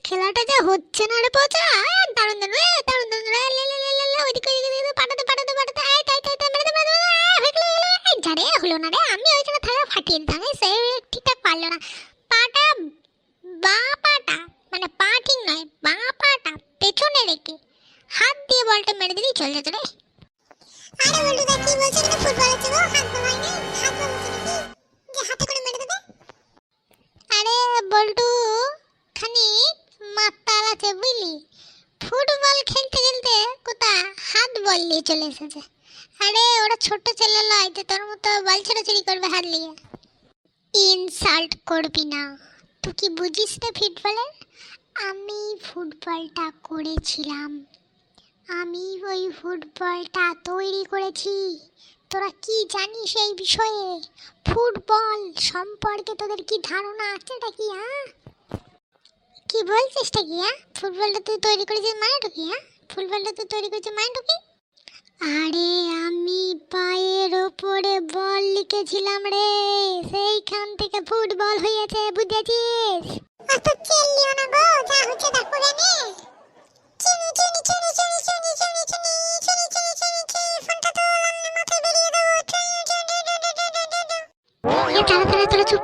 খেলাটা যা হচ্ছে না রে পচা, দারুন দারুন দারুন দারুন ওইদিকে ওইদিকে পাঠাতে পাঠাতে পাঠাতে তাই তাই তাই মেরে ঝাড়ে হলো না রে। আমি ওইখানে থাকা ফাটিয়ে দিতাম, সেই ঠিকঠাক পারলো না। পাটা বা পাটা মানে পা ঠিক নয়, বা পাটা পেছনে রেখে হাত দিয়ে বলটা মেরে দিলেই চলে যেত রে। আরে বলটু দা কি বলছিস? এটা ফুটবল আছে গো, হাত ভাঙাই নেই, হাত ভাঙছে নাকি যে হাতে করে মেরে দেবে? আরে বলটু খানি মাতাল আছে বুঝলি, ফুটবল খেলতে খেলতে কোথা হাত বল নিয়ে চলে এসেছে। আরে ওরা ছোট ছেলে লয় যে তোর মতো বল ছেড়াছড়ি করবে হাত নিয়ে। ইনসাল্ট করবি না, তুই কি বুঝিস না ফুটবলের? আমি ফুটবলটা করেছিলাম, আমি ওই ফুটবলটা তৈরি করেছি। তোরা কি জানিস এই বিষয়ে? ফুটবল সম্পর্কে তোদের কি ধারণা আছে নাকি? হ্যাঁ কি বলছিসটা কি? হ্যাঁ ফুটবলটা তুই তৈরি করেছিস মানেটা কি? হ্যাঁ ফুটবলটা তুই তৈরি করেছিস মানেটা কি? আরে আমি পায়ের ওপরে বল লিখেছিলাম রে, সেইখান থেকে ফুটবল হয়েছে, বুঝেছিস? অত চেল্লিও না গো, যা হচ্ছে দেখো জানে। চিনি চিনি চিনি চিনি চিনি চিনি চিনি চিনি চিনি চিনি চিনি ফোনটা তো আমার মাথায় বেরিয়ে দাও। তারা চুপ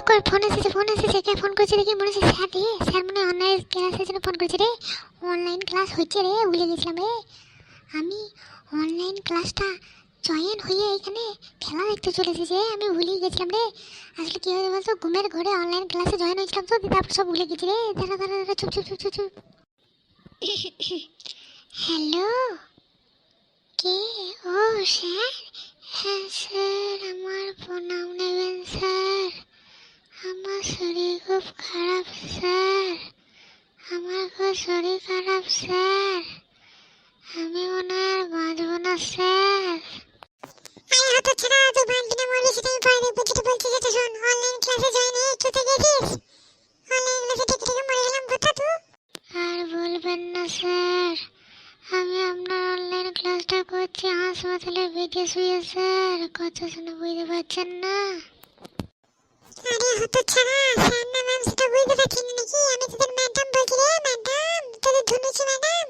কর ফোন এসেছে কে ফোন করেছে দেখি? মনে হচ্ছে স্যার রে, স্যার মনে অনলাইন ক্লাসের জন্য ফোন করেছে রে। অনলাইন ক্লাস হচ্ছে রে, ভুলে গেছিলাম রে। আমি অনলাইন ক্লাসটা জয়েন হয়ে এখানে খেলা দেখতে চলে এসেছে, আমি ভুলে গেছিলাম রে। আসলে কি হয়েছে বলতো, ঘুমের ঘরে অনলাইন ক্লাসে জয়েন হয়েছিলাম তো, তারপর সব ভুলে গেছি রে। দাঁড়া চুপ চুপ চুপ চুপ চুপ। হ্যালো, কে? ও স্যার, হ্যাঁ স্যার আমার প্রণাম নেবেন স্যার। আমার শরীর খুব খারাপ স্যার, আমার খুব শরীর খারাপ স্যার, আমি মনে আর বাঁচব না স্যার। আরে হতো ছাড়া তুই বাঁচবি না মরবি সেটা আমি পরে দেখবো। যেটা বলছি যেটা শোন, অনলাইন ক্লাসে জয়েন হয়ে চুতে গেছিস, অনলাইন ক্লাসে টিকে টিকে মরে গেলাম কথা তুই। আর বলবেন না স্যার, আমি আপনার অনলাইন ক্লাসটা করছি হাসপাতালে বেডে শুয়ে স্যার, কথা শুনে বুঝতে পারছেন না? আরে হতো ছাড়া, স্যার না ম্যাম সেটা বুঝতে পারছেন নাকি? আমি তোদের ম্যাডাম বলছি রে, ম্যাডাম তোদের ধনুচি ম্যাডাম।